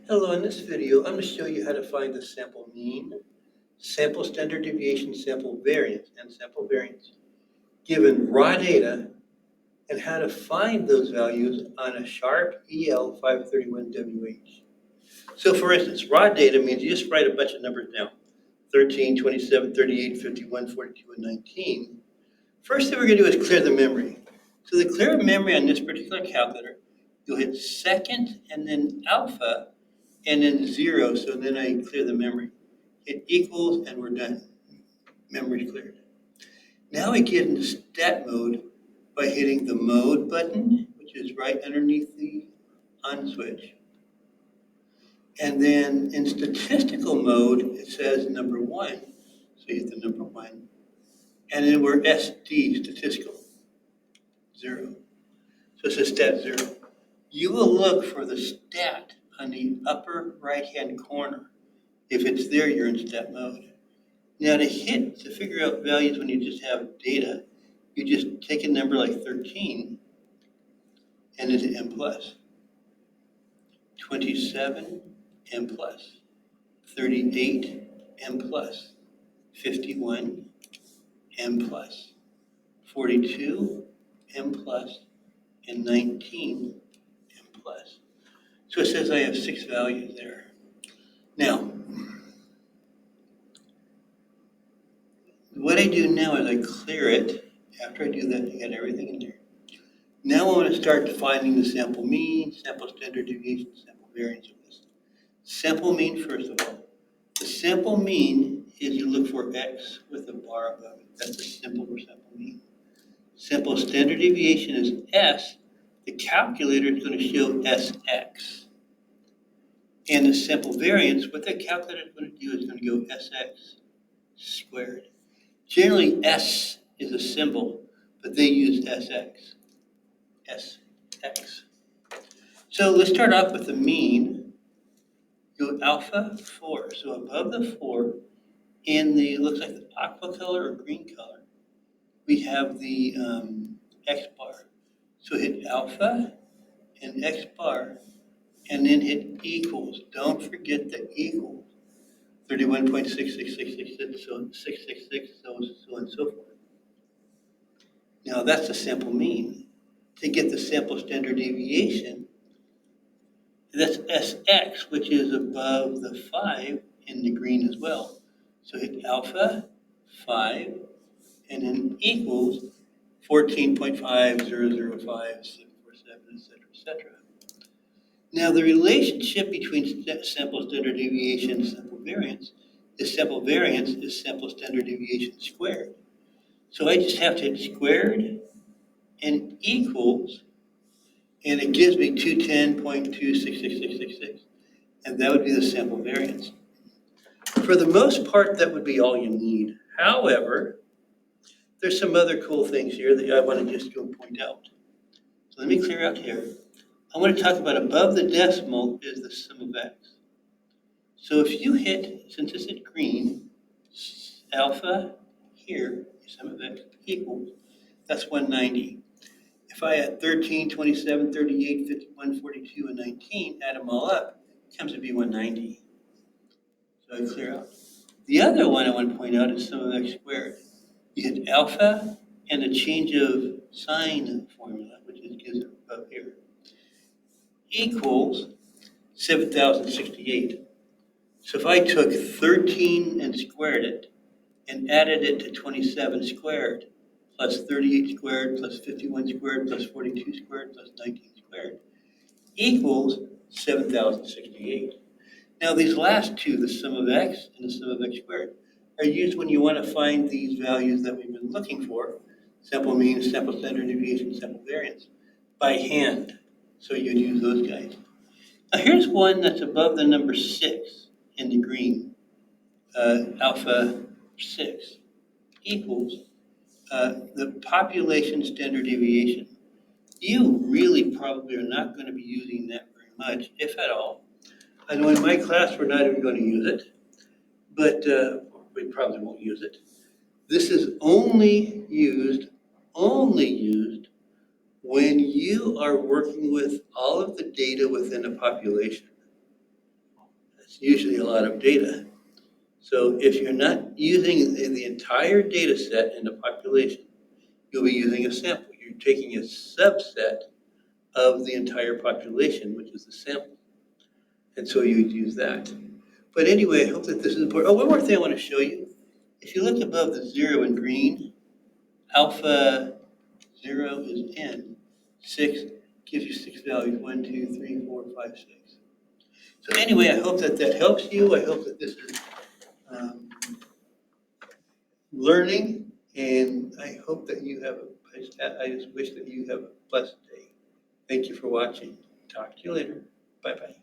Hello, in this video, I'm going to show you how to find the sample mean, sample standard deviation, sample variance, and sample variance, given raw data, and how to find those values on a sharp EL-531WH. So for instance, raw data means you just write a bunch of numbers down, 13, 27, 38, 51, 42, and 19. First thing we're going to do is clear the memory. So to clear memory on this particular calculator, you'll hit second and then alpha, and then 0, so then I clear the memory. Hit equals, and we're done. Memory's cleared. Now we get into stat mode by hitting the mode button, which is right underneath the on switch. And then in statistical mode, it says number 1. So you hit the number 1. And then we're SD, statistical, 0. So it says stat 0. You will look for the stat on the upper right-hand corner. If it's there, you're in stat mode. Now to figure out values when you just have data, you just take a number like 13 and it's M plus. 27, M plus. 38, M plus. 51, M plus. 42, M plus. And 19, M plus. So it says I have 6 values there. Now, what I do now is I clear it. After I do that, I get everything in there. Now I want to start finding the sample mean, sample standard deviation, sample variance of this. Sample mean, first of all. The sample mean is you look for x with a bar above it. That's the symbol for sample mean. Sample standard deviation is s. The calculator is going to show sx. And the sample variance, what the calculator is going to do is going to go sx squared. Generally, s is a symbol, but they use sx. Sx. So let's start off with the mean. Go alpha 4. So above the 4, in the, looks like the aqua color or green color, we have the x bar. So hit alpha and x bar, and then hit equals. Don't forget the equals. 31.66666, so 666, so on and so forth. Now that's the sample mean. To get the sample standard deviation, that's Sx, which is above the 5 in the green as well. So hit alpha, 5, and then equals 14.5005747, etc. Now the relationship between sample standard deviation and sample variance is sample standard deviation squared. So I just have to hit squared and equals, and it gives me 210.26666, and that would be the sample variance. For the most part, that would be all you need. However, there's some other cool things here that I want to just go point out. So let me clear out here. I want to talk about above the decimal is the sum of x. So if you hit, since it's at green, alpha here, sum of x equals, that's 190. If I add 13, 27, 38, 51, 42, and 19, add them all up, it comes to be 190. So I clear out. The other one I want to point out is sum of x squared. You hit alpha and the change of sign formula, which is gives it up here, equals 7,068. So if I took 13 and squared it and added it to 27 squared, plus 38 squared, plus 51 squared, plus 42 squared, plus 19 squared, equals 7,068. Now these last two, the sum of x and the sum of x squared, are used when you want to find these values that we've been looking for, sample mean, sample standard deviation, sample variance, by hand. So you'd use those guys. Now here's one that's above the number 6 in the green, alpha 6, equals the population standard deviation. You really probably are not going to be using that very much, if at all. I know in my class we're not even going to use it, but we probably won't use it. This is only used when you are working with all of the data within a population. It's usually a lot of data. So if you're not using the entire data set in the population, you'll be using a sample. You're taking a subset of the entire population, which is the sample. And so you'd use that. But anyway, I hope that this is important. Oh, one more thing I want to show you. If you look above the 0 in green, alpha 0 is n. 6 gives you 6 values, 1, 2, 3, 4, 5, 6. So anyway, I hope that that helps you. I hope that this is learning, and I hope that you have, I just wish that you have a blessed day. Thank you for watching. Talk to you later. Bye-bye.